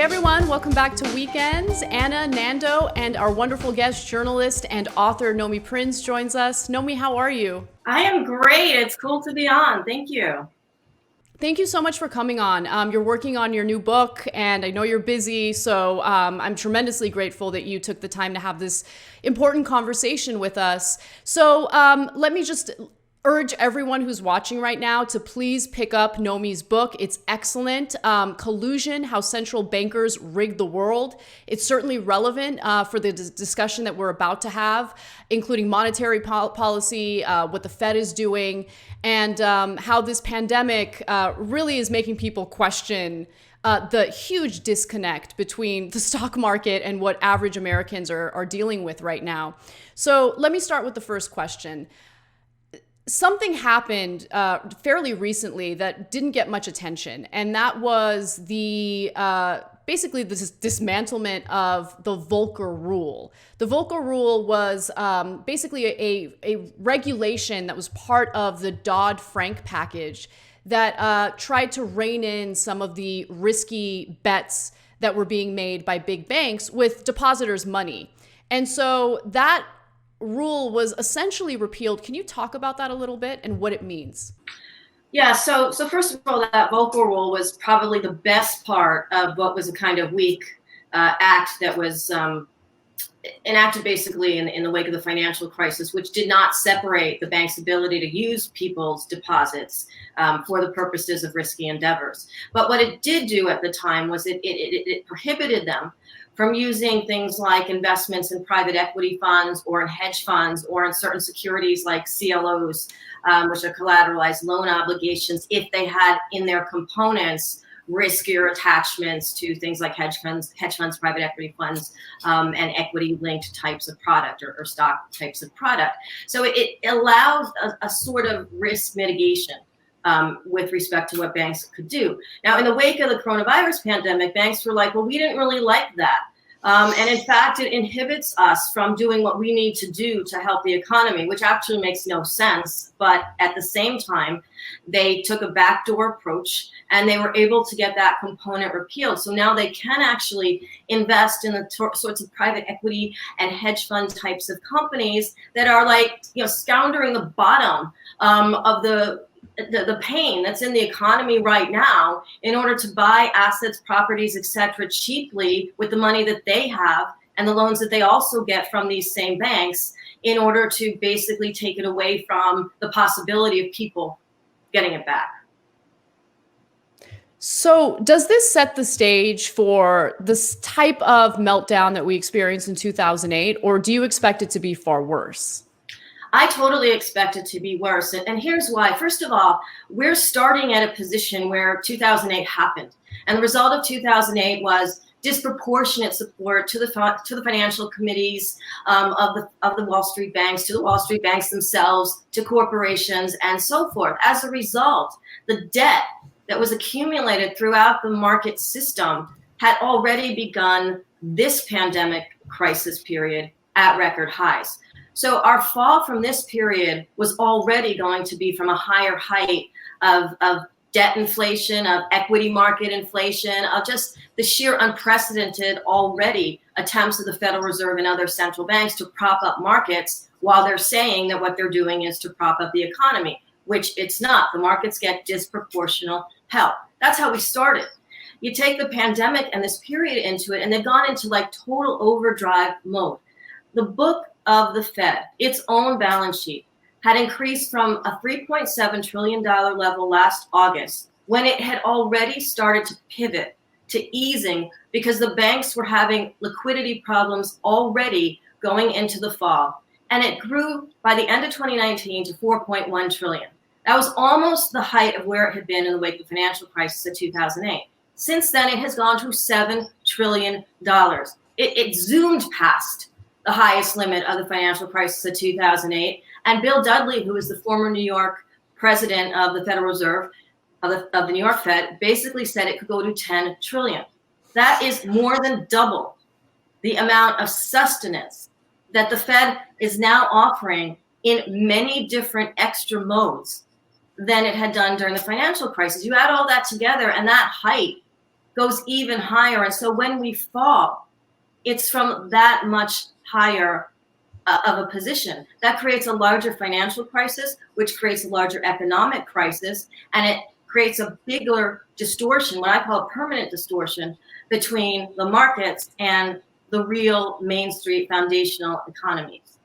Hey everyone, welcome back to Weekends. Anna, Nando, and our wonderful guest, journalist and author Nomi Prins joins us. Nomi, how are you? I am great. It's cool to be on. Thank you. Thank you so much for coming on. You're working on your new book, and I know you're busy, so I'm tremendously grateful that you took the time to have this important conversation with us. So let me just urge everyone who's watching right now to please pick up Nomi's book. It's excellent. Collusion, How Central Bankers Rigged the World. It's certainly relevant for the discussion that we're about to have, including monetary policy, what the Fed is doing, and how this pandemic really is making people question the huge disconnect between the stock market and what average Americans are dealing with right now. So let me start with the first question. Something happened fairly recently that didn't get much attention, and that was the basically this dismantlement of the Volcker Rule. The Volcker Rule was basically a regulation that was part of the Dodd-Frank package that tried to rein in some of the risky bets that were being made by big banks with depositors' money. And so that rule was essentially repealed. Can you talk about that a little bit and what it means? Yeah, so first of all, that Volcker Rule was probably the best part of what was a kind of weak act that was enacted basically in the wake of the financial crisis, which did not separate the bank's ability to use people's deposits for the purposes of risky endeavors. But what it did do at the time was it prohibited them from using things like investments in private equity funds or in hedge funds or in certain securities like CLOs, which are collateralized loan obligations, if they had in their components riskier attachments to things like hedge funds, private equity funds, and equity-linked types of product or stock types of product. So it allows a sort of risk mitigation with respect to what banks could do. Now, in the wake of the coronavirus pandemic, banks were like, well, we didn't really like that. And in fact, it inhibits us from doing what we need to do to help the economy, which actually makes no sense. But at the same time, they took a backdoor approach and they were able to get that component repealed. So now they can actually invest in the sorts of private equity and hedge fund types of companies that are like, scoundering the bottom of the pain that's in the economy right now in order to buy assets, properties, etc., cheaply with the money that they have and the loans that they also get from these same banks in order to basically take it away from the possibility of people getting it back. So does this set the stage for this type of meltdown that we experienced in 2008, or do you expect it to be far worse? I totally expect it to be worse. And here's why. First of all, we're starting at a position where 2008 happened. And the result of 2008 was disproportionate support to the financial committees of the Wall Street banks, to the Wall Street banks themselves, to corporations, and so forth. As a result, the debt that was accumulated throughout the market system had already begun this pandemic crisis period at record highs. So our fall from this period was already going to be from a higher height of debt inflation, of equity market inflation, of just the sheer unprecedented already attempts of the Federal Reserve and other central banks to prop up markets while they're saying that what they're doing is to prop up the economy, which it's not. The markets get disproportional help. That's how we started. You take the pandemic and this period into it, and they've gone into like total overdrive mode. The book of the Fed, its own balance sheet, had increased from a $3.7 trillion level last August when it had already started to pivot to easing because the banks were having liquidity problems already going into the fall. And it grew by the end of 2019 to 4.1 trillion. That was almost the height of where it had been in the wake of the financial crisis of 2008. Since then, it has gone to $7 trillion. It zoomed past the highest limit of the financial crisis of 2008. And Bill Dudley, who is the former New York president of the Federal Reserve, of the New York Fed, basically said it could go to 10 trillion. That is more than double the amount of sustenance that the Fed is now offering in many different extra modes than it had done during the financial crisis. You add all that together, and that height goes even higher. And so when we fall, it's from that much higher of a position. That creates a larger financial crisis, which creates a larger economic crisis, and it creates a bigger distortion, what I call a permanent distortion, between the markets and the real Main Street foundational economies.